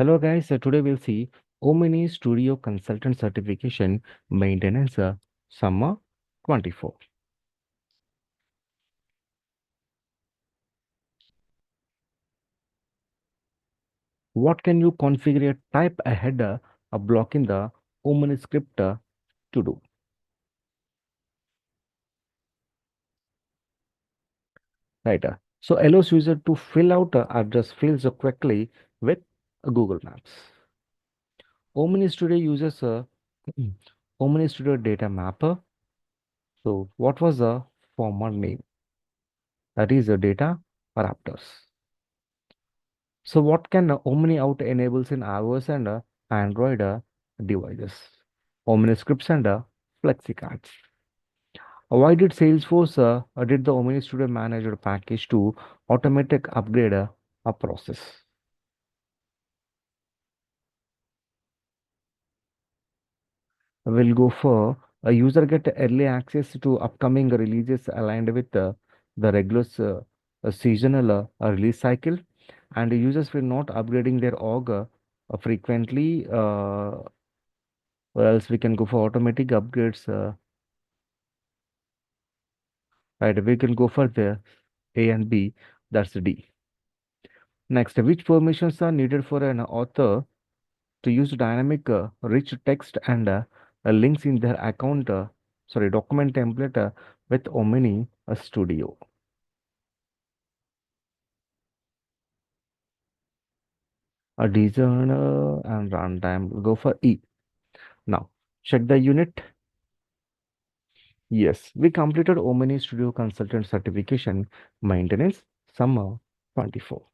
Hello guys, today we'll see OmniStudio Consultant Certification Maintenance Summer 24. What can you configure? Type a header, a block in the OmniScript to do. Right. So allows user to fill out address fields quickly with Google Maps. OmniStudio uses a OmniStudio data mapper. So what was the former name? That is the data raptors. So what can Omni Out enables in iOS and Android devices? Omni scripts and FlexiCards. Why did Salesforce did the Omni Studio Manager package to automatic upgrade a process? We'll go for a user get early access to upcoming releases aligned with the regular seasonal release cycle, and users will not upgrading their org frequently, or else we can go for automatic upgrades. Right, we can go for the A and B. That's D. Next, which permissions are needed for an author to use dynamic rich text and links in their account? Document template with Omni Studio. A designer and runtime. We'll go for E. Now, check the unit. Yes, we completed Omni Studio Consultant Certification Maintenance Summer 24.